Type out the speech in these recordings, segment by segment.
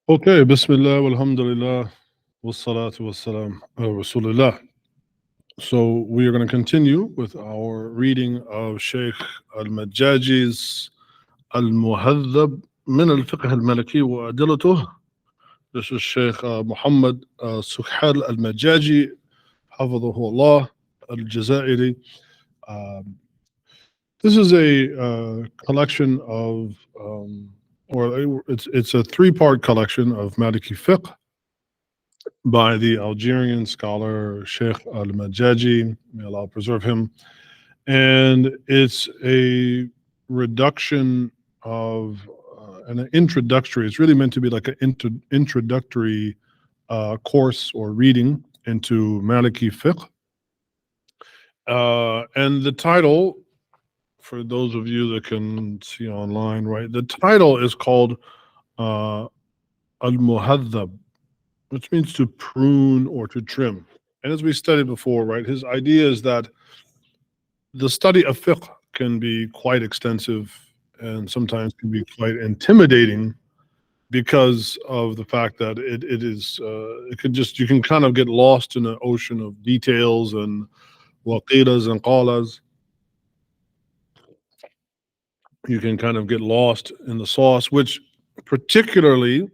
Okay, Bismillah, walhamdulillah, wassalatu wassalam ala Rasulullah. So we are going to continue with our reading of Shaykh al-Majjāji's al-Muhadhdhab min al-Fiqh al-Maliki wa adilatuh. This is Shaykh Muhammad Sukhal al-Majjājī, hafidhahu Allah, al-Jazairi. Um, this is a collection of, it's a three-part collection of Maliki Fiqh by the Algerian scholar Shaykh al-Majjājī, may Allah preserve him. And it's a reduction of an introductory, it's really meant to be like an introductory course or reading into Maliki Fiqh. And the title, for those of you that can see online, right, the title is called al-Muhadhdhab, which means to prune or to trim. And as we studied before, right, his idea is that the study of fiqh can be quite extensive and sometimes can be quite intimidating because of the fact that you can kind of get lost in an ocean of details and waqilas and qalas. You can kind of get lost in the sauce, which particularly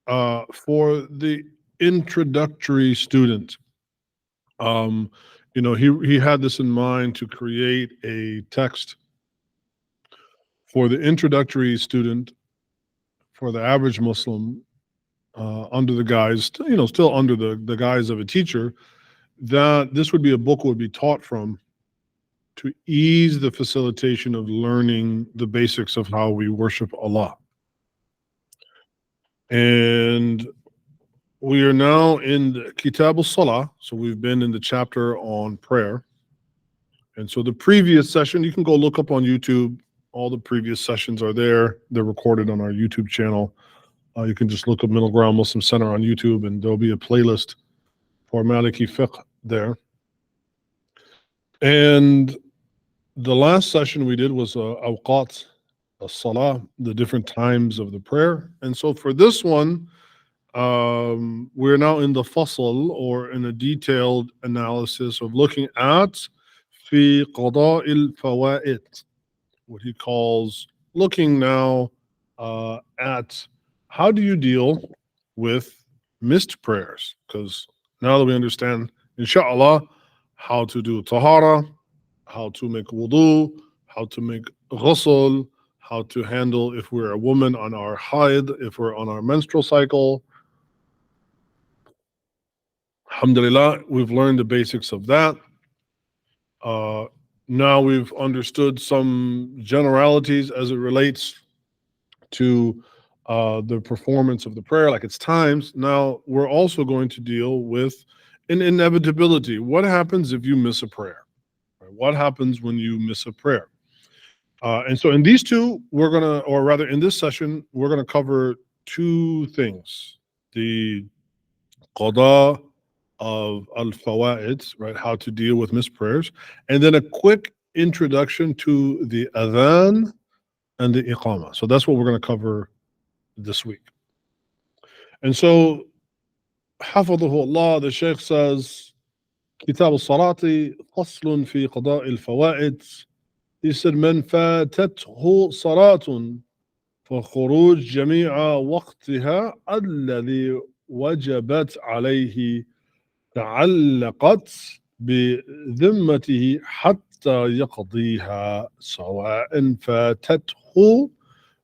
for the introductory student. He had this in mind to create a text for the introductory student, for the average Muslim, under the guise, still under the guise of a teacher, that this would be a book would be taught from to ease the facilitation of learning the basics of how we worship Allah. And we are now in the Kitab al-Salah, so we've been in the chapter on prayer. And so the previous session, you can go look up on YouTube. All the previous sessions are there. They're recorded on our YouTube channel. You can just look up Middle Ground Muslim Center on YouTube, and there'll be a playlist for Maliki Fiqh there. And the last session we did was awqat as-salah, the different times of the prayer. And so for this one, we're now in the fasl, or in a detailed analysis of looking at fi qada al-fawaid, what he calls looking now at how do you deal with missed prayers, because now that we understand, inshallah, how to do tahara, how to make wudu, how to make ghusl, how to handle if we're a woman on our haid, if we're on our menstrual cycle. Alhamdulillah, we've learned the basics of that. Now we've understood some generalities as it relates to the performance of the prayer, like its times. Now we're also going to deal with an inevitability. What happens if you miss a prayer? What happens when you miss a prayer? And so in these two, in this session, we're going to cover two things: the qada of al-fawaid, right, how to deal with missed prayers, and then a quick introduction to the adhan and the iqamah. So that's what we're going to cover this week. And so, hafidhahu Allah, the Shaykh says, Kitab al-Salati, faslun fi qada al-fawaid. He said, من فاتته صلاة فخروج جميع وقتها الذي وجبت عليه تعلقت بذمته حتى يقضيها، سواء فاتته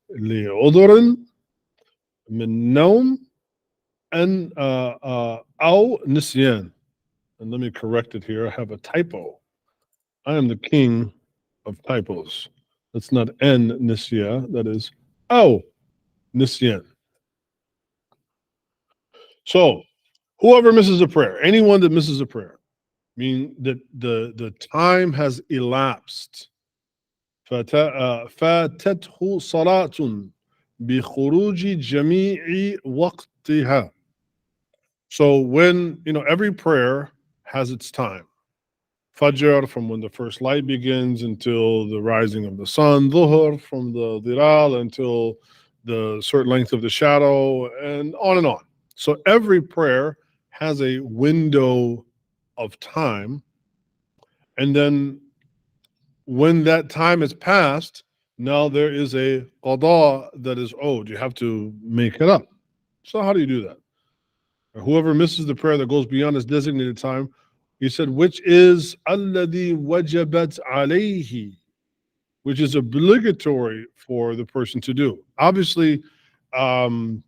لعذر من نوم أو نسيان. And let me correct it here. I have a typo. I am the king of typos. That's not N nisya, that is O nisyan. So whoever misses a prayer, anyone that misses a prayer, meaning that the time has elapsed. فاتته صلاة بخروج جميع وقتها. So when, every prayer has its time. Fajr, from when the first light begins until the rising of the sun. Dhuhr, from the dhilal until the certain length of the shadow, and on and on. So every prayer has a window of time, and then when that time is passed, now there is a qada that is owed. You have to make it up. So how do you do that? Whoever misses the prayer that goes beyond its designated time, he said, which is alladhi wajabat alayhi, which is obligatory for the person to do. Obviously, and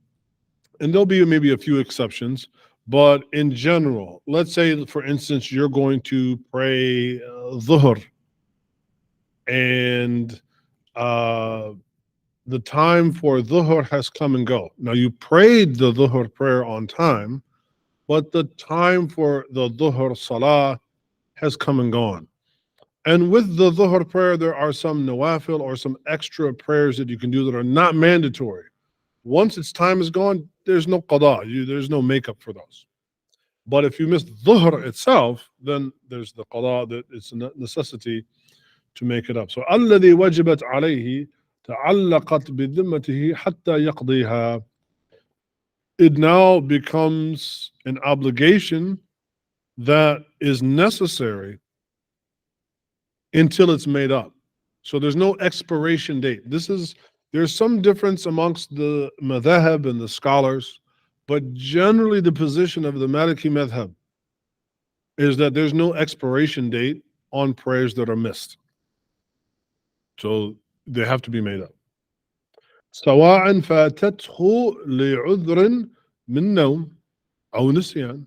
there'll be maybe a few exceptions, but in general, let's say, for instance, you're going to pray dhuhr, and the time for dhuhr has come and go. Now, you prayed the dhuhr prayer on time, but the time for the dhuhr salah has come and gone. And with the dhuhr prayer, there are some nawafil or some extra prayers that you can do that are not mandatory. Once its time is gone, there's no qada, there's no makeup for those. But if you miss dhuhr itself, then there's the qada, that it's a necessity to make it up. So الذي وجبت عليه تعلقت بذمته حتى يقضيها. It now becomes an obligation that is necessary until it's made up. So there's no expiration date. There's some difference amongst the madhab and the scholars, but generally the position of the Maliki madhab is that there's no expiration date on prayers that are missed. So they have to be made up. سواء فاتته لعذر من نوم أو نسيان.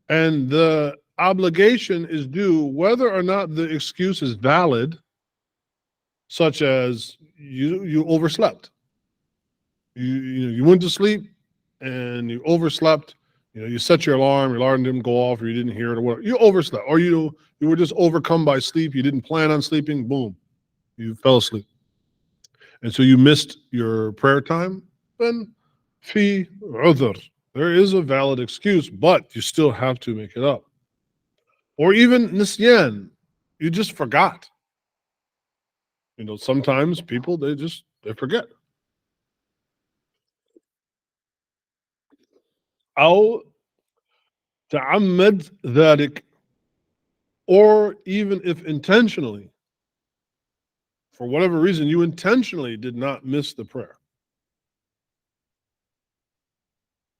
And the obligation is due whether or not the excuse is valid, such as you overslept. You went to sleep and you overslept. You set your alarm didn't go off, or you didn't hear it, or whatever. You overslept, or you were just overcome by sleep. You didn't plan on sleeping. Boom, you fell asleep, and so you missed your prayer time. Then fi udhr, there is a valid excuse, but you still have to make it up. Or even nisyan, you just forgot. Sometimes people they forget. أو تعمد ذلك, or even if intentionally, for whatever reason, you intentionally did not miss the prayer,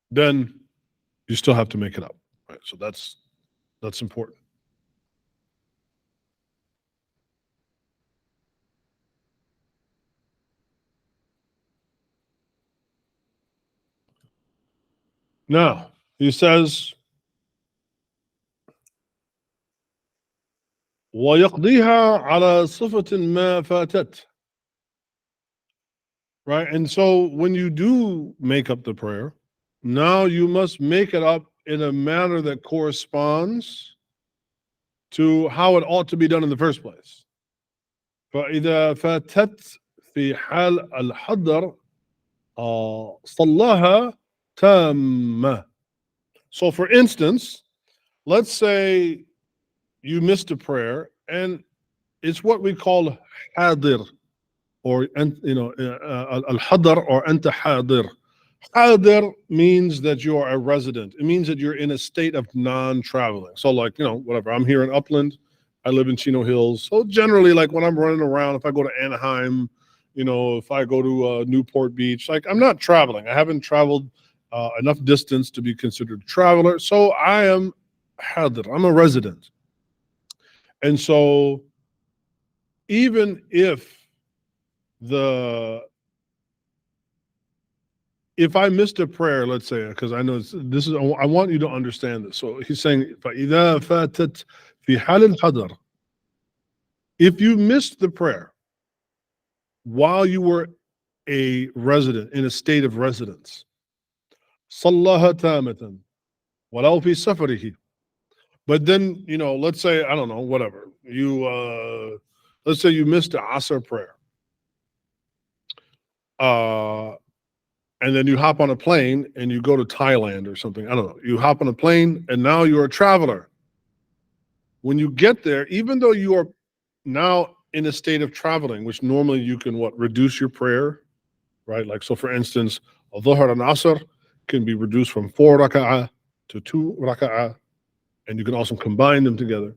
then you still have to make it up. Right? So that's important. Now, he says, وَيَقْضِيهَا عَلَى صِفَةٍ مَا فَاتَتْ. Right? And so when you do make up the prayer, now you must make it up in a manner that corresponds to how it ought to be done in the first place. فإذا فاتت في حال الحضر صلاها تامة. So for instance, let's say you missed a prayer, and it's what we call hadir, or al-hadar, or anta hadir. Hadir means that you are a resident. It means that you're in a state of non-traveling. So whatever, I'm here in Upland, I live in Chino Hills. So generally, like when I'm running around, if I go to Anaheim, if I go to Newport Beach, like I'm not traveling. I haven't traveled enough distance to be considered a traveler. So I am hadir. I'm a resident. And so even if I missed a prayer, let's say, because I know I want you to understand this. So he's saying, فَإِذَا فَاتَتْ فِي حَالِ الْحَضَرِ, if you missed the prayer while you were a resident, in a state of residence, صَلَّهَا تَامَةً وَلَوْ فِي سَفَرِهِ. But then, let's say, I don't know, whatever. Let's say you missed the Asr prayer. And then you hop on a plane and you go to Thailand or something. I don't know. You hop on a plane and now you're a traveler. When you get there, even though you are now in a state of traveling, which normally you can reduce your prayer right? Like, so for instance, al-Dhuhr and Asr can be reduced from 4 raka'ah to 2 raka'ah, and you can also combine them together.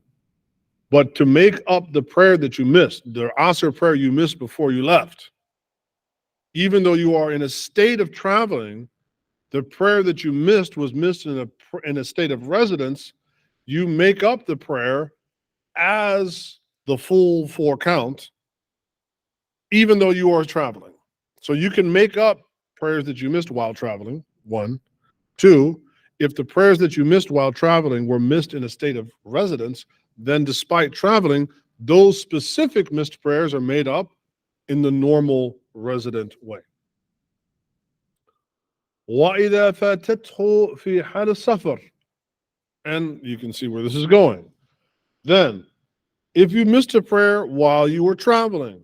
But to make up the prayer that you missed, the Asr prayer you missed before you left, even though you are in a state of traveling, the prayer that you missed was missed in a state of residence, you make up the prayer as the full 4 count, even though you are traveling. So you can make up prayers that you missed while traveling, 1. 2, if the prayers that you missed while traveling were missed in a state of residence, then despite traveling, those specific missed prayers are made up in the normal resident way. وَإِذَا فَاتَتْهُ فِي حَالِ السَّفَرِ, and you can see where this is going. Then, if you missed a prayer while you were traveling,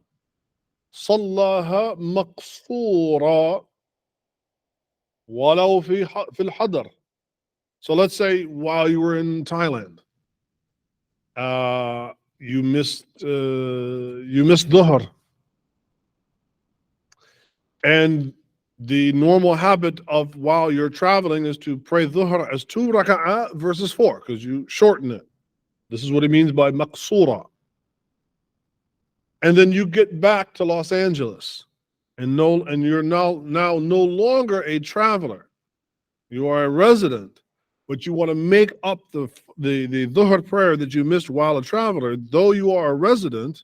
صَلَّاهَا مَقْصُورًا وَلَوْ فِي الْحَضَرِ. So let's say while you were in Thailand, you missed Dhuhr, and the normal habit of while you're traveling is to pray Dhuhr as 2 raka'ah versus 4, because you shorten it. This is what it means by maqsura. And then you get back to Los Angeles, and you're now no longer a traveler. You are a resident, but you want to make up the Dhuhr prayer that you missed while a traveler. Though you are a resident,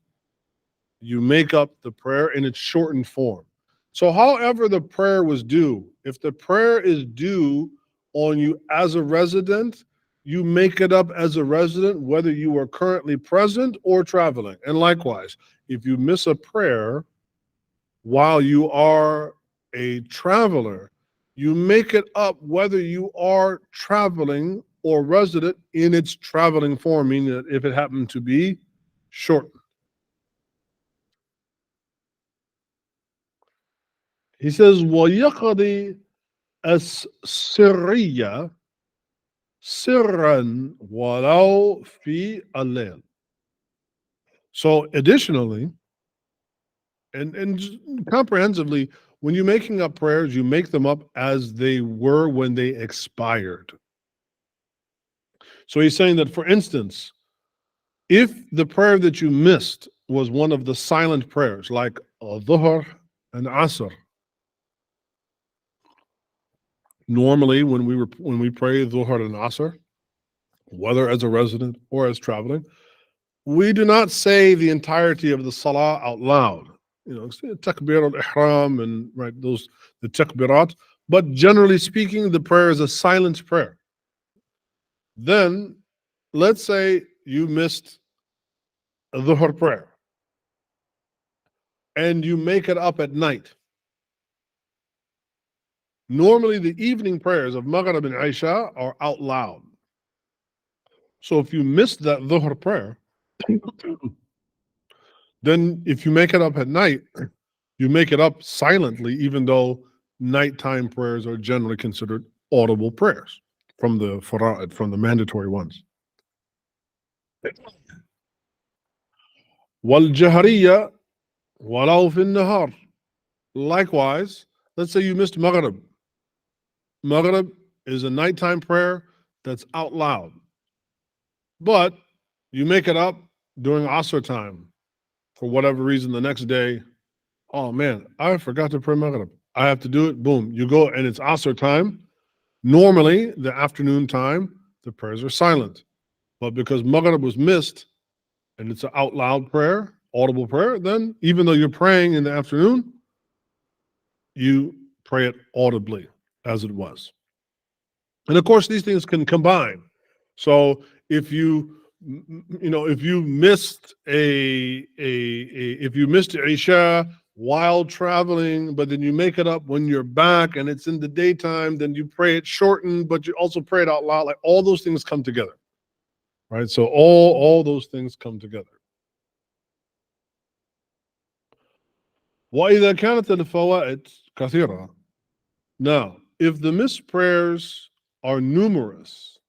you make up the prayer in its shortened form. So however the prayer was due, if the prayer is due on you as a resident, you make it up as a resident, whether you are currently present or traveling. And likewise, if you miss a prayer while you are a traveler, you make it up whether you are traveling or resident in its traveling form, meaning that if it happened to be shortened. He says, وَيَقْضِي السِّرِّيَّ سِرًّا وَلَوْ فِي اللَّيْلِ. So additionally, and comprehensively, when you're making up prayers, you make them up as they were when they expired. So he's saying that, for instance, if the prayer that you missed was one of the silent prayers, like al-Dhuhr and Asr, normally when we pray Dhuhr and Asr, whether as a resident or as traveling, we do not say the entirety of the Salah out loud. You know, takbir al-ihram and right, the takbirat. But generally speaking, the prayer is a silent prayer. Then, let's say you missed a Dhuhr prayer, and you make it up at night. Normally, the evening prayers of Maghrib and Isha are out loud. So if you missed that Dhuhr prayer, then if you make it up at night, you make it up silently, even though nighttime prayers are generally considered audible prayers from the fara'id, from the mandatory ones. وَالْجَهْرِيَّةِ وَلَوْ فِي النَّهَارِ. Likewise, let's say you missed Maghrib. Maghrib is a nighttime prayer that's out loud, but you make it up during Asr time for whatever reason the next day. Oh man, I forgot to pray Maghrib. I have to do it. Boom, you go, and it's Asr time. Normally, the afternoon time, the prayers are silent. But because Maghrib was missed, and it's an out loud prayer, audible prayer, then even though you're praying in the afternoon, you pray it audibly as it was. And of course, these things can combine. So if you missed if you missed Isha while traveling, but then you make it up when you're back and it's in the daytime, then you pray it shortened, but you also pray it out loud. Like, all those things come together, right? So all those things come together. وَإِذَا كَانَتْ الْفَوَائِدُ كَثِيرًا. Now, if the missed prayers are numerous,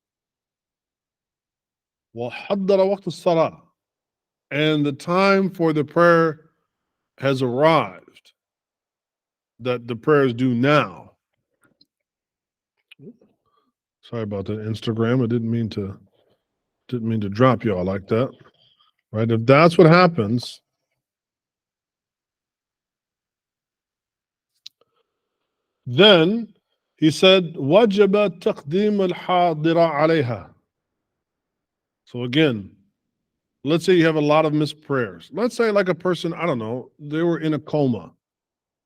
وَحَضَّرَ وَقْتُ الصَّلَاةِ, and the time for the prayer has arrived, that the prayer is due now. Sorry about that, Instagram. I didn't mean to drop y'all like that. Right? If that's what happens, then he said, وَجَبَ تَقْدِيمَ الْحَاضِرَ عَلَيْهَا. So again, let's say you have a lot of missed prayers. Let's say like a person, I don't know, they were in a coma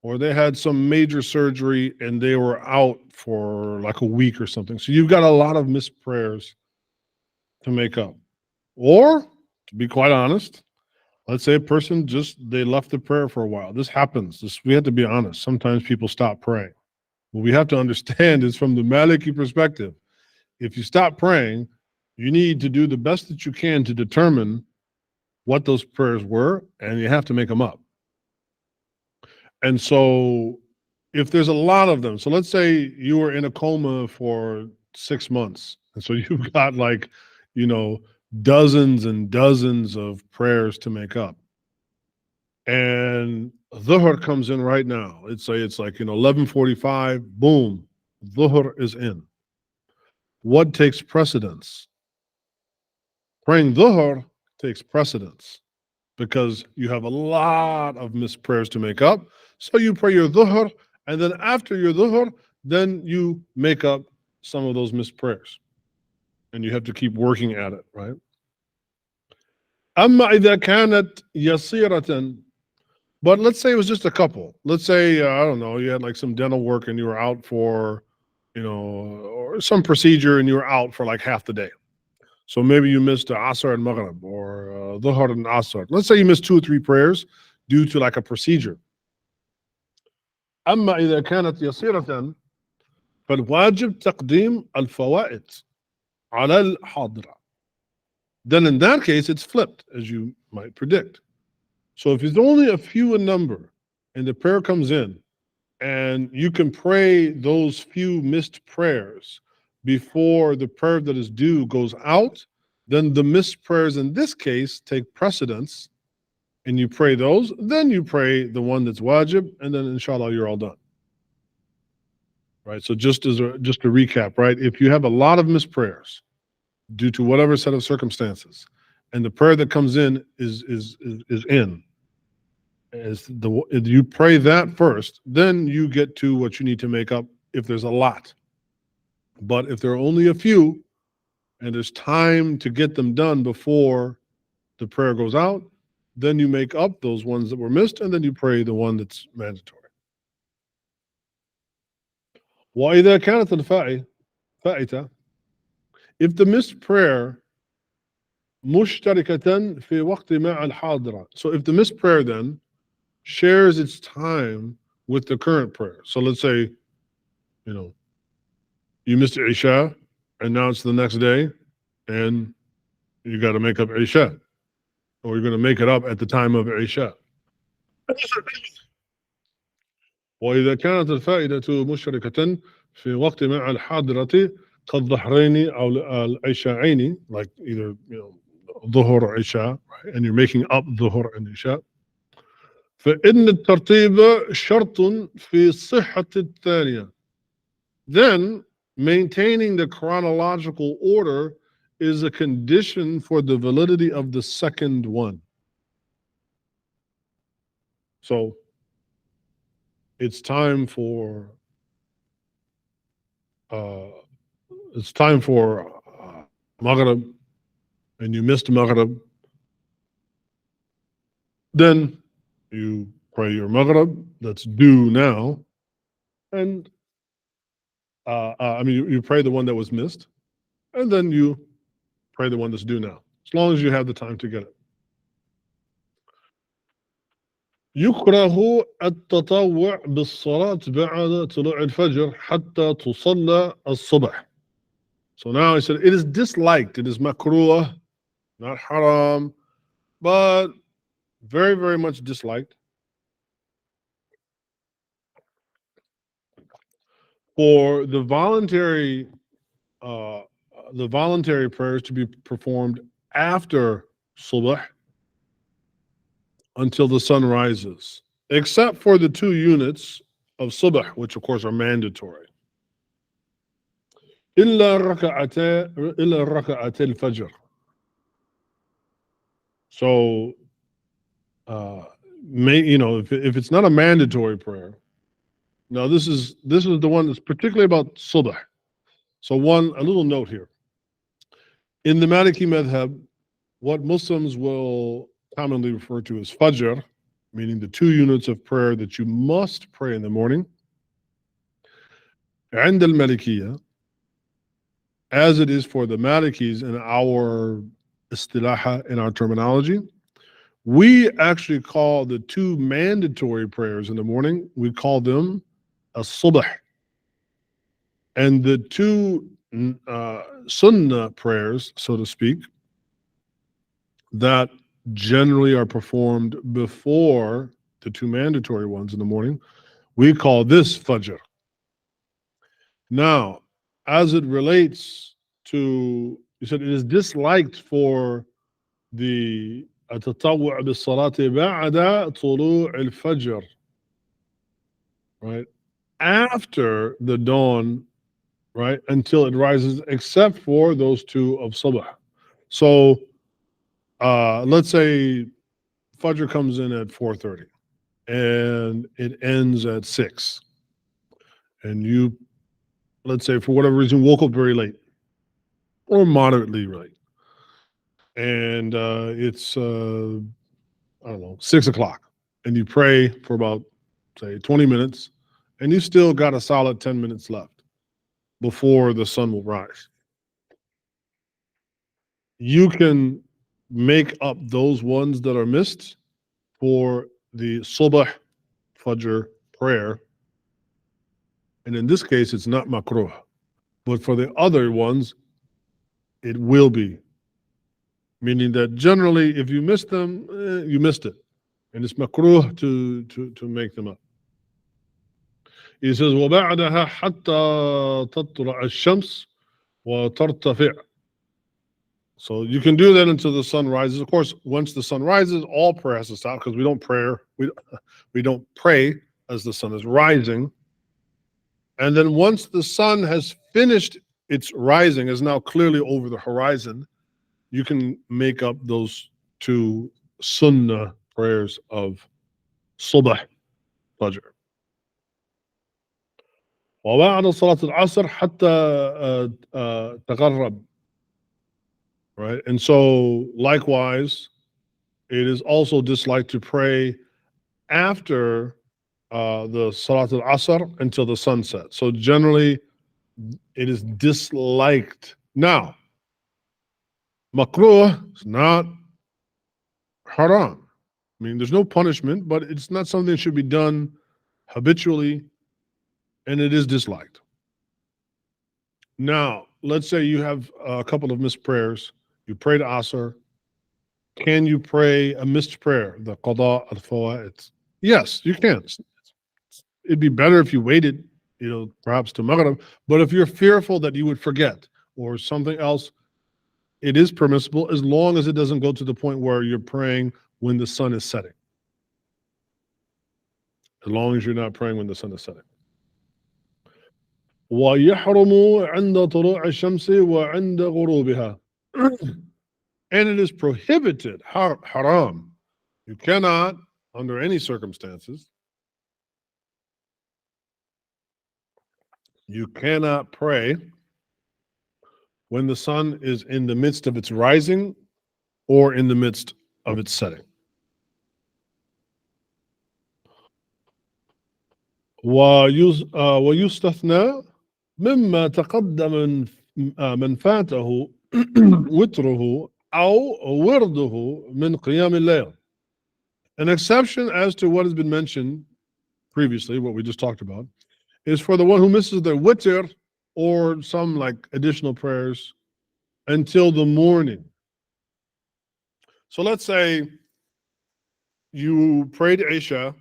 or they had some major surgery and they were out for like a week or something. So you've got a lot of missed prayers to make up. Or, to be quite honest, let's say a person they left the prayer for a while. This happens. We have to be honest. Sometimes people stop praying. What we have to understand is from the Maliki perspective, if you stop praying, you need to do the best that you can to determine what those prayers were, and you have to make them up. And so if there's a lot of them, so let's say you were in a coma for 6 months, and so you've got like, dozens and dozens of prayers to make up. And Dhuhr comes in right now. It's like 11:45, boom, Dhuhr is in. What takes precedence? Praying Dhuhr takes precedence because you have a lot of missed prayers to make up. So you pray your Dhuhr, and then after your Dhuhr, then you make up some of those missed prayers. And you have to keep working at it, right? أما إذا كانت يسيرة, but let's say it was just a couple. Let's say, I don't know, you had like some dental work and you were out for, or some procedure and you were out for like half the day. So maybe you missed Asr and Maghrib or Dhuhr and Asr. Let's say you missed 2 or 3 prayers due to like a procedure. أما إذا كانت يسيرة فالواجب تقديم الفوائد على الحاضرة. Then in that case, it's flipped, as you might predict. So if it's only a few in number and the prayer comes in and you can pray those few missed prayers before the prayer that is due goes out, then the missed prayers in this case take precedence and you pray those, then you pray the one that's wajib, and then inshallah you're all done. Right? So just to recap, right? If you have a lot of missed prayers due to whatever set of circumstances, and the prayer that comes in is in, you pray that first, then you get to what you need to make up if there's a lot. But if there are only a few and there's time to get them done before the prayer goes out, then you make up those ones that were missed and then you pray the one that's mandatory. وَإِذَا كَانَتْ الْفَائِتَةِ, if the missed prayer مُشْتَرِكَةً فِي وَقْتِ مَعَ الْحَاضِرَةِ, so if the missed prayer then shares its time with the current prayer. So let's say, you missed Isha and now it's the next day and you got to make up Isha, or you're going to make it up at the time of Isha. وإذا كانت الفائدة مشتركة في وقت مع الحاضرة كالظهرين أو العشاءين, like either ظهر or Isha, right? And you're making up ظهر and Isha. فإن الترتيب شرط في صحة الثانية. Then maintaining the chronological order is a condition for the validity of the second one. So it's time for Maghrib and you missed Maghrib, then you pray your Maghrib that's due now, and you pray the one that was missed, and then you pray the one that's due now, as long as you have the time to get it. يكره التطوع بالصلاة بعد طلوع الفجر حتى تصلى الصبح. So now he said it is disliked, it is makruh, not haram, but very, very much disliked for the voluntary prayers to be performed after subh until the sun rises, except for the 2 units of subh, which of course are mandatory. إلا ركعتي الفجر. So, if it's not a mandatory prayer, now this is the one that's particularly about subh. So a little note here. In the Maliki Madhab, what Muslims will commonly refer to as Fajr, meaning the 2 units of prayer that you must pray in the morning, عند المالكية, as it is for the Malikis in our istilaha, in our terminology, we actually call the 2 mandatory prayers in the morning, we call them as-subh. And the 2 sunnah prayers, so to speak, that generally are performed before the 2 mandatory ones in the morning, we call this Fajr. Now, as it relates to, you said it is disliked for the التطوع بالصلاة بعد طلوع الفجر, right? After the dawn, right? Until it rises, except for those 2 of Sabah. So, let's say Fajr comes in at 4:30 and it ends at 6. And you, let's say for whatever reason, woke up very late or moderately late. And it's, I don't know, 6 o'clock. And you pray for about, say, 20 minutes. And you still got a solid 10 minutes left before the sun will rise. You can make up those ones that are missed for the Subh Fajr prayer. And in this case, it's not makruh. But for the other ones, it will be. Meaning that generally, if you miss them, you missed it. And it's makruh to make them up. He says, وَبَعْدَهَا حَتَّى تَطْلَعَ الشَّمْسِ وَتَرْتَفِعَ. So you can do that until the sun rises. Of course, once the sun rises, all prayer has to stop because we don't pray as the sun is rising. And then once the sun has finished its rising, is now clearly over the horizon, you can make up those 2 sunnah prayers of Subh Fajr. وبعد صلاة العصر حتى تغرب. Right? And so likewise, it is also disliked to pray after the Salat al-Asr until the sun sets. So generally, it is disliked. Now, makruh is not haram. I mean, there's no punishment, but it's not something that should be done habitually, and it is disliked. Now, let's say you have a couple of missed prayers. You prayed Asr. Can you pray a missed prayer, the qada al-fawaid? Yes, you can. It'd be better if you waited, perhaps to Maghrib. But if you're fearful that you would forget or something else, it is permissible as long as it doesn't go to the point where you're praying when the sun is setting. As long as you're not praying when the sun is setting. وَيَحْرُمُ عِنْدَ طُلُوعِ الشَّمْسِ وَعِنْدَ غُرُوبِهَا. And it is prohibited, haram. You cannot, under any circumstances, you cannot pray when the sun is in the midst of its rising or in the midst of its setting. ويستثنى مما تقدم من فاته وتره أو ورده من قيام الليل. An exception as to what has been mentioned previously, what we just talked about, is for the one who misses their witr or some like additional prayers until the morning. So let's say you prayed Isha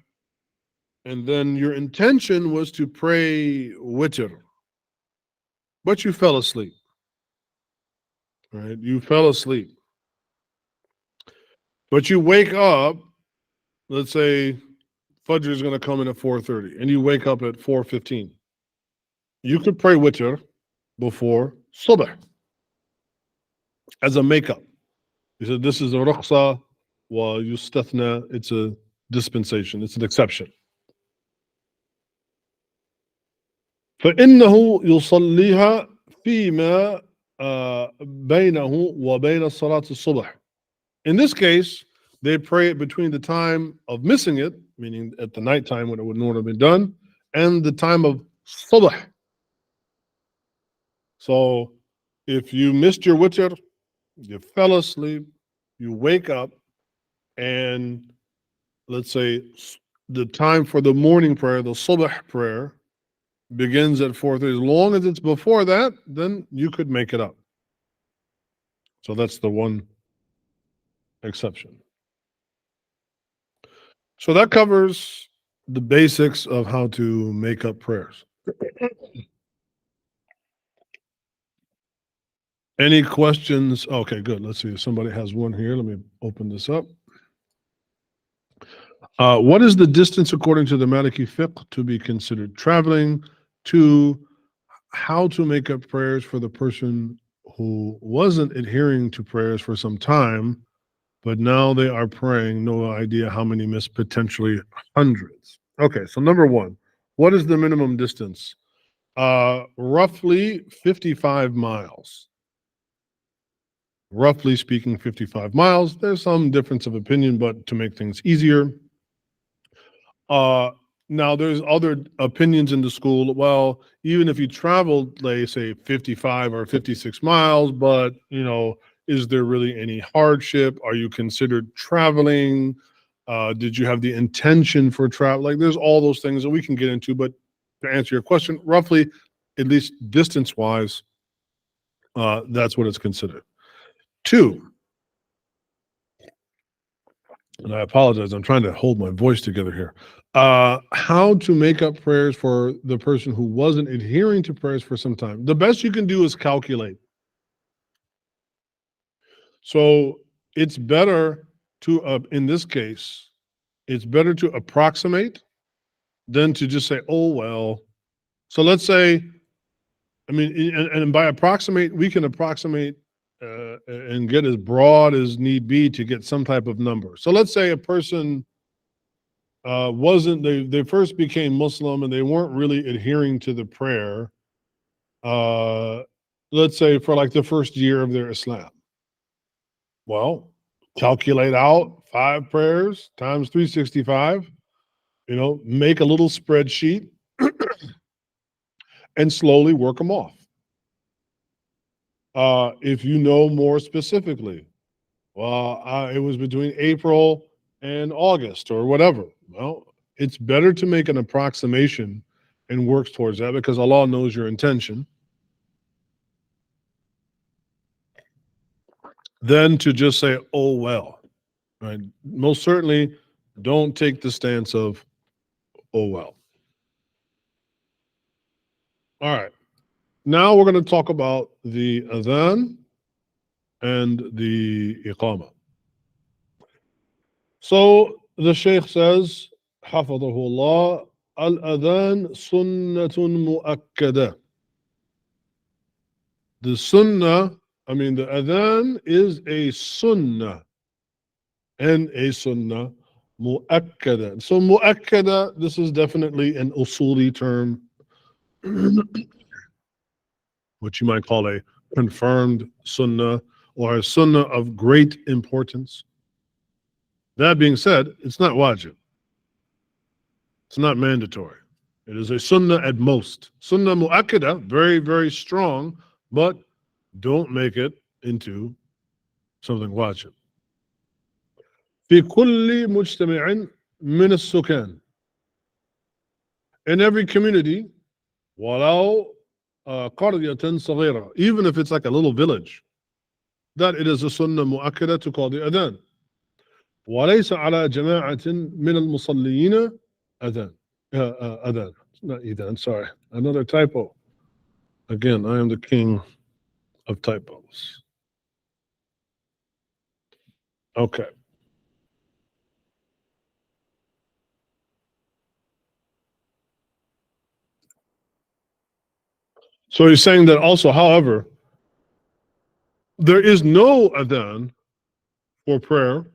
and then your intention was to pray witr, but you fell asleep. Right? You fell asleep. But you wake up, let's say Fajr is going to come in at 4:30, and you wake up at 4:15. You could pray Witr before Subh as a makeup. He said this is a rukhsa wa yustathna. It's a dispensation. It's an exception. فإنه يصليها فيما بينه وبين صلاة الصبح. In this case, they pray it between the time of missing it, meaning at the nighttime when it would normally be done, and the time of subh. So if you missed your witr, you fell asleep, you wake up, and let's say the time for the morning prayer, the subh prayer, begins at 4:30. As long as it's before that, then you could make it up. So that's the one exception. So that covers the basics of how to make up prayers. Any questions? Okay, good. Let's see if somebody has one here. Let me open this up. What is the distance according to the Maliki Fiqh to be considered traveling? To how to make up prayers for the person who wasn't adhering to prayers for some time, but now they are praying, no idea how many missed, potentially hundreds. Okay, so number one, what is the minimum distance? Roughly 55 miles. Roughly speaking, 55 miles. There's some difference of opinion, but to make things easier. Now there's other opinions in the school. Well, even if you traveled, say 55 or 56 miles, but is there really any hardship? Are you considered traveling? Did you have the intention for travel? Like there's all those things that we can get into, but to answer your question, roughly, at least distance-wise, that's what it's considered. Two, and I apologize, I'm trying to hold my voice together here. How to make up prayers for the person who wasn't adhering to prayers for some time. The best you can do is calculate. So it's better to, in this case, it's better to approximate than to just say, oh, well. So let's say, and by approximate, we can approximate and get as broad as need be to get some type of number. So let's say a person they first became Muslim and they weren't really adhering to the prayer, let's say for like the first year of their Islam. Well, calculate out 5 prayers times 365, make a little spreadsheet and slowly work them off. If you know more specifically, well, it was between April and August or whatever. Well, it's better to make an approximation and work towards that because Allah knows your intention than to just say, oh, well. Right? Most certainly don't take the stance of, oh, well. All right. Now we're going to talk about the adhan and the iqāmah. So the Shaykh says, حفظه الله, al-adhan sunnatun mu'akkada. The sunnah, the adhan is a sunnah and a sunnah mu'akkada. So mu'akkada, this is definitely an usuli term, which you might call a confirmed sunnah or a sunnah of great importance. That being said, it's not wajib. It's not mandatory. It is a sunnah at most. Sunnah mu'akkada, very, very strong, but don't make it into something wajib. في كل مجتمع من السكان. In every community, ولو قرية صغيرة, even if it's like a little village, that it is a sunnah mu'akkada to call the adhan. وليس على جماعة من المصلين adhan. Adhan. Not adhan, sorry. Another typo. Again, I am the king of typos. Okay. So he's saying that also, however, there is no adhan for prayer,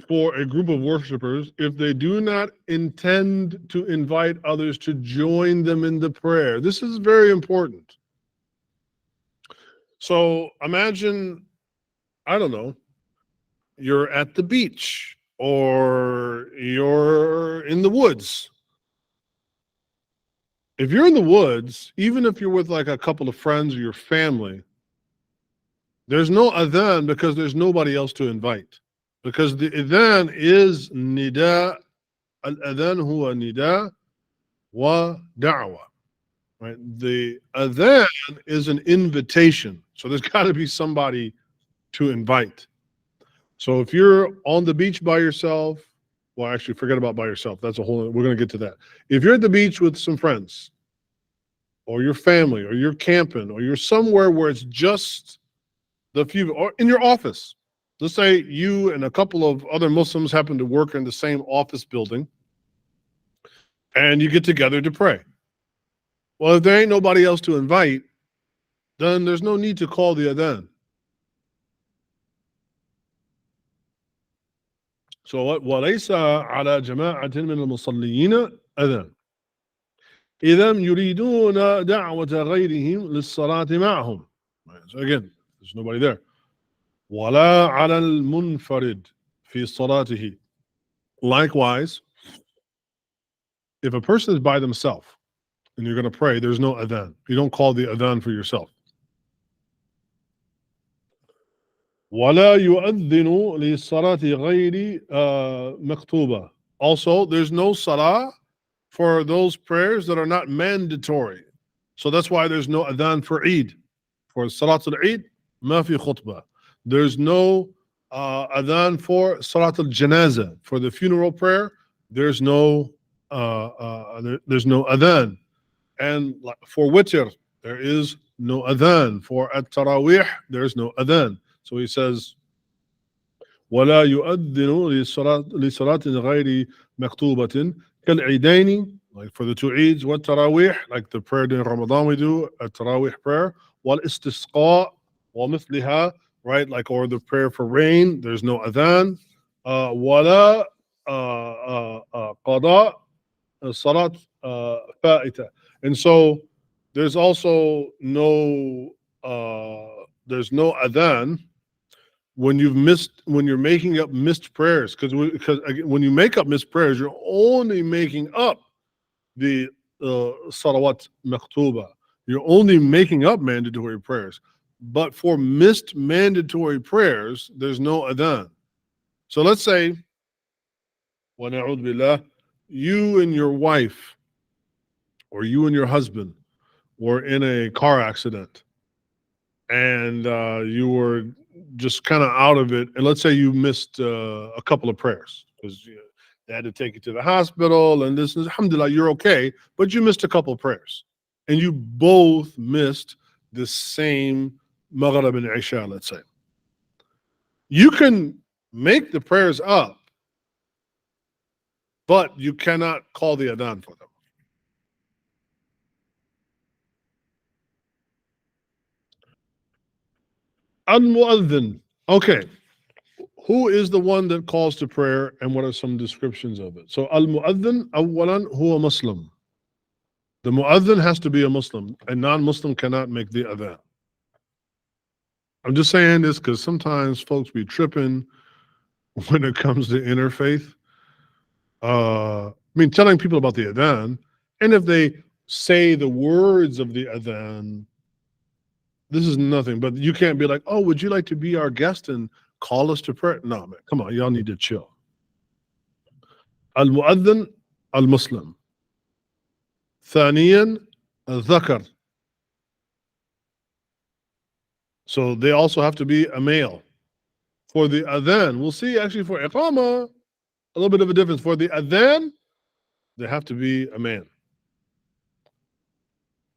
for a group of worshipers if they do not intend to invite others to join them in the prayer. This is very important. So imagine, I don't know, you're at the beach or you're in the woods. If you're in the woods, even if you're with like a couple of friends or your family, there's no adhan because there's nobody else to invite. Because the adhan is nida, al-adhan huwa nida wa da'wa. Right? The adhan is an invitation. So there's got to be somebody to invite. So if you're on the beach by yourself, well, actually, forget about by yourself. That's a whole, we're going to get to that. If you're at the beach with some friends, or your family, or you're camping, or you're somewhere where it's just the few, or in your office, let's say you and a couple of other Muslims happen to work in the same office building, and you get together to pray. Well, if there ain't nobody else to invite, then there's no need to call the adhan. So what? وَلَيْسَ عَلَى جَمَاعَةٍ مِنَ الْمُصَلِّيِّينَ أَذَانٌ إِذَا يُرِيدُونَ دَعْوَةَ غَيْرِهِمْ لِلصَّلَاةِ مَعَهُمْ. So again, there's nobody there. وَلَا عَلَى الْمُنْفَرِدِ فِي صَلَاتِهِ. Likewise, if a person is by themselves and you're going to pray, there's no adhan. You don't call the adhan for yourself. وَلَا يُؤَذِّنُ لِلصَّلَاةِ غَيْرِ مَكْتُوبَةٍ. Also, there's no salah for those prayers that are not mandatory. So that's why there's no adhan for Eid. For Salat al-Eid, ma fi khutbah. There's no adhan for Salat al-Janazah. For the funeral prayer, there's no adhan. And for Witr, there is no adhan. For at-Tarawih, there's no adhan. So he says, وَلَا يُؤَذِّنُ لِصَلَاةٍ غَيْرِ مَكْتُوبَةٍ كَالْعِيدَيْنِ, like for the two Eids, وَالتَّرَاوِيح, like the prayer during Ramadan we do, a Tarawih prayer, وَالْإِسْتِسْقَاء وَمِثْلِهَا, right, like, or the prayer for rain, there's no adhan. وَلَا قَضَاء صَلَاة فَائِتَةٍ. And so there's also no there's no adhan when you're making up missed prayers, because when you make up missed prayers, you're only making up the salawat maktuba. You're only making up mandatory prayers. But for missed mandatory prayers, there's no adhan. So let's say, wa na'udhu billah, you and your wife or you and your husband were in a car accident and you were just kind of out of it, and let's say you missed a couple of prayers because they had to take you to the hospital, and this is, alhamdulillah, you're okay, but you missed a couple of prayers, and you both missed the same Maghrib and Isha, let's say. You can make the prayers up, but you cannot call the adhan for them. Al-Mu'adhdhin. Okay. Who is the one that calls to prayer, and what are some descriptions of it? So al-mu'adhdhin awwalan huwa Muslim. The mu'adhdhin has to be a Muslim. A non-Muslim cannot make the adhan. I'm just saying this because sometimes folks be tripping when it comes to interfaith. I mean, telling people about the adhan, and if they say the words of the adhan, this is nothing, but you can't be like, oh, would you like to be our guest and call us to prayer? No, man, come on, y'all need to chill. Al-Mu'adhdhin, al-Muslim. ثانيا, al-Dhakar. So they also have to be a male. For the adhan, we'll see actually for iqāmah, a little bit of a difference. For the adhan, they have to be a man.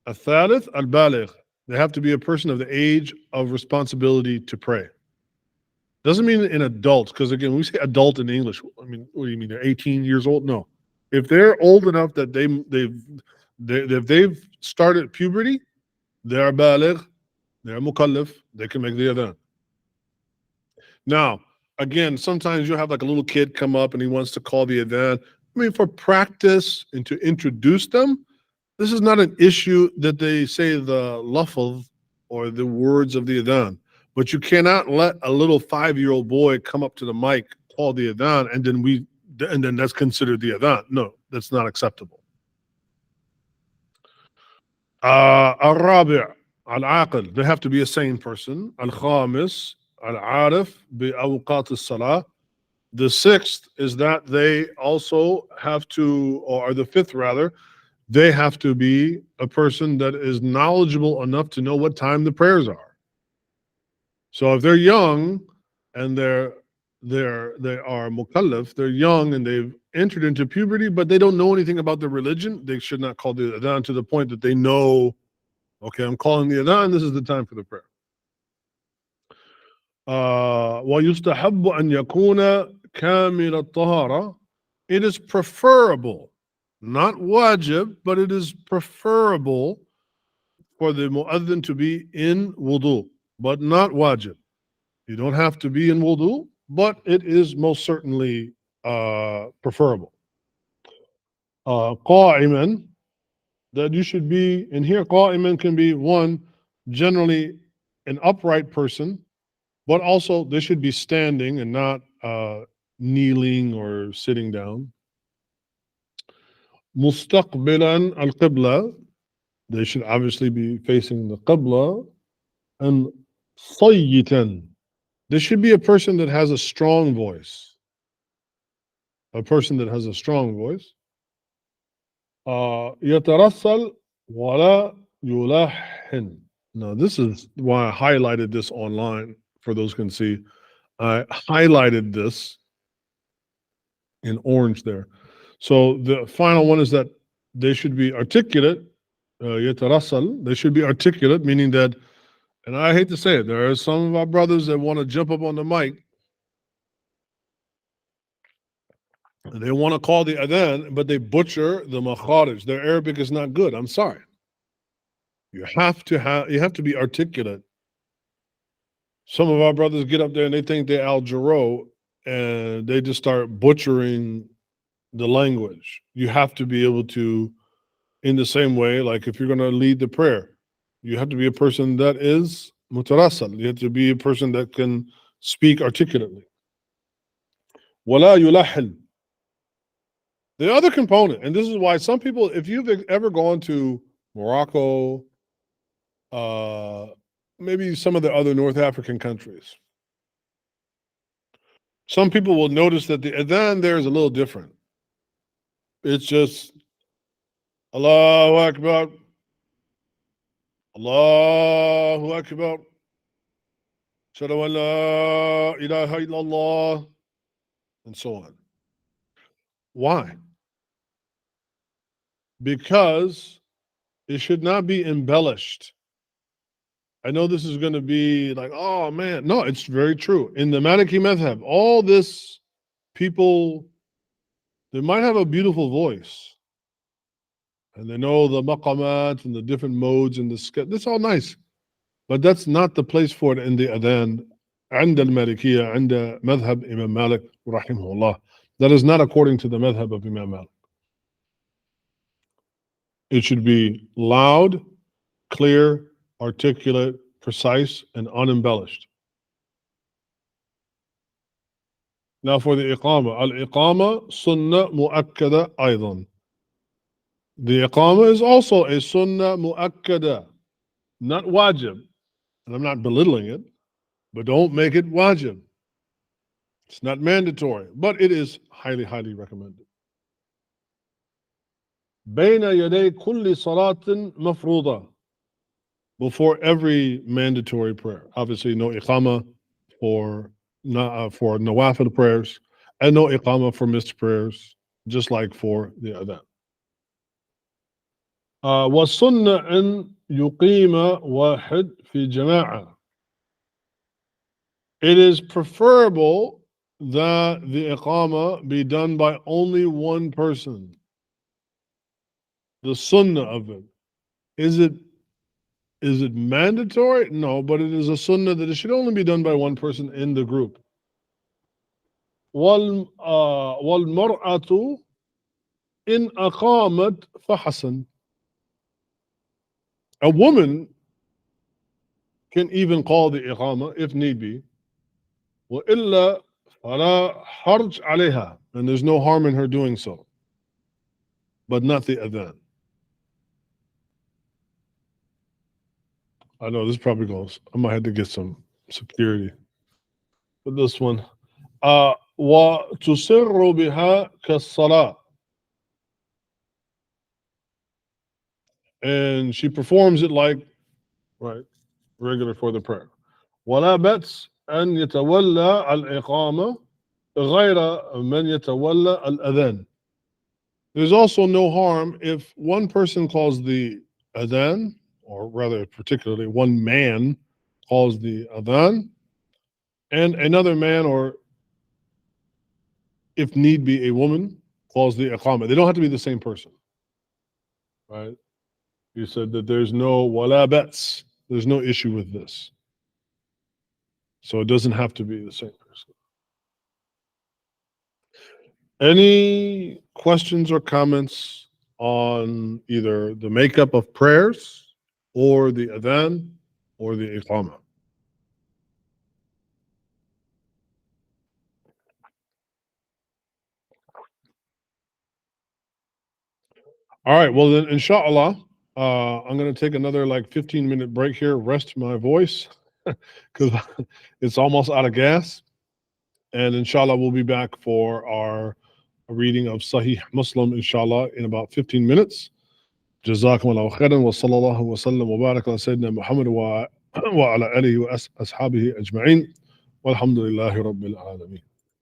Al-Thalith, al-Baligh. They have to be a person of the age of responsibility to pray. Doesn't mean an adult, because again, when we say adult in English, I mean, what do you mean? They're 18 years old? No. If they're old enough that they've started puberty, they are baligh, they are mukallaf, they can make the adhan. Now, again, sometimes you'll have like a little kid come up and he wants to call the adhan. I mean, for practice and to introduce them, this is not an issue that they say the lafz or the words of the adhan. But you cannot let a little 5-year-old boy come up to the mic, call the adhan, and then that's considered the adhan. No, that's not acceptable. الرابع العاقل, they have to be a sane person. الخامس العارف بأوقات الصلاة. The sixth is that they also have to, or the fifth rather, they have to be a person that is knowledgeable enough to know what time the prayers are. So if they're young and they are mukallaf, they're young and they've entered into puberty, but they don't know anything about the religion, they should not call the adhan to the point that they know, okay, I'm calling the adhan, this is the time for the prayer. وَيُسْتَحَبُّ أَنْ يَكُونَ كَامِلَ الطَّهَارَةِ. It is preferable, not wajib, but it is preferable for the mu'adhin to be in wudu, but not wajib. You don't have to be in wudu, but it is most certainly preferable. قائما, that you should be, and here قائما can be one, generally an upright person, but also they should be standing and not kneeling or sitting down. مستقبلا القبلة, they should obviously be facing the qibla. And صيتا, there should be a person that has a strong voice. A person that has a strong voice. يترسل ولا يلحن. Now this is why I highlighted this online for those who can see. I highlighted this in orange there. So the final one is that they should be articulate. يترسل, they should be articulate, meaning that, and I hate to say it, there are some of our brothers that want to jump up on the mic. They want to call the adhan, but they butcher the makharij. Their Arabic is not good. I'm sorry. You have to be articulate. Some of our brothers get up there and they think they're al-Jaro and they just start butchering the language. You have to be able to, in the same way, like if you're going to lead the prayer, you have to be a person that is mutarassal. You have to be a person that can speak articulately. Wala yulahil. The other component, and this is why some people, if you've ever gone to Morocco, maybe some of the other North African countries, some people will notice that the adhan there is a little different. It's just Allahu Akbar, Allahu Akbar, Shadu an la ilaha illallah, and so on. Why? Because it should not be embellished. I know this is going to be like, oh man. No, it's very true. In the Maliki Madhab, all this people, they might have a beautiful voice. And they know the maqamat and the different modes and the sketch. That's all nice. But that's not the place for it in the adhan. عند المالكية عند مذهب Imam Malik rahimahullah. That is not according to the madhab of Imam Malik. It should be loud, clear, articulate, precise, and unembellished. Now for the iqamah. Al-iqamah sunnah mu'akkada aydan. The iqamah is also a sunnah mu'akkada, not wajib. And I'm not belittling it, but don't make it wajib. It's not mandatory, but it is highly, highly recommended. بين يدي كل صلاة مفروضة, before every mandatory prayer. Obviously, no iqamah for nawafil prayers, and no iqamah for missed prayers, just like for the adhan. والسنة أن يقيم واحد في جماعة. It is preferable that the iqamah be done by only one person. The sunnah of it. Is it Is it mandatory? No, but it is a sunnah that it should only be done by one person in the group. وَالْمَرْأَةُ إِنْ أَقَامَتْ فَحَسَنْ. A woman can even call the iqamah if need be. وَإِلَّا فَلَا حَرْجْ عَلَيْهَا. And there's no harm in her doing so. But not the adhan. I know this probably goes. I might have to get some security for this one. وَتُسِرُّ بِهَا كَالصَّلَاةِ. And she performs it like, right, regular for the prayer. وَلَا بَأْسَ أَنْ يَتَوَلَّى الْإِقَامَةِ غَيْرَ مَنْ يَتَوَلَّى الْأَذَانِ. There's also no harm if one person calls the adhan, or rather particularly one man calls the adhan, and another man, or if need be a woman, calls the iqamah. They don't have to be the same person, right? You said that there's no wala bats, there's no issue with this. So it doesn't have to be the same person. Any questions or comments on either the makeup of prayers or the adhan or the iqamah? All right, well then, inshallah, I'm going to take another like 15-minute break here, rest my voice, because it's almost out of gas. And inshallah, we'll be back for our reading of Sahih Muslim, inshallah, in about 15 minutes. جزاكم الله خيرا وصلى الله وسلم وبارك على سيدنا محمد وعلى آله وأصحابه أجمعين والحمد لله رب العالمين.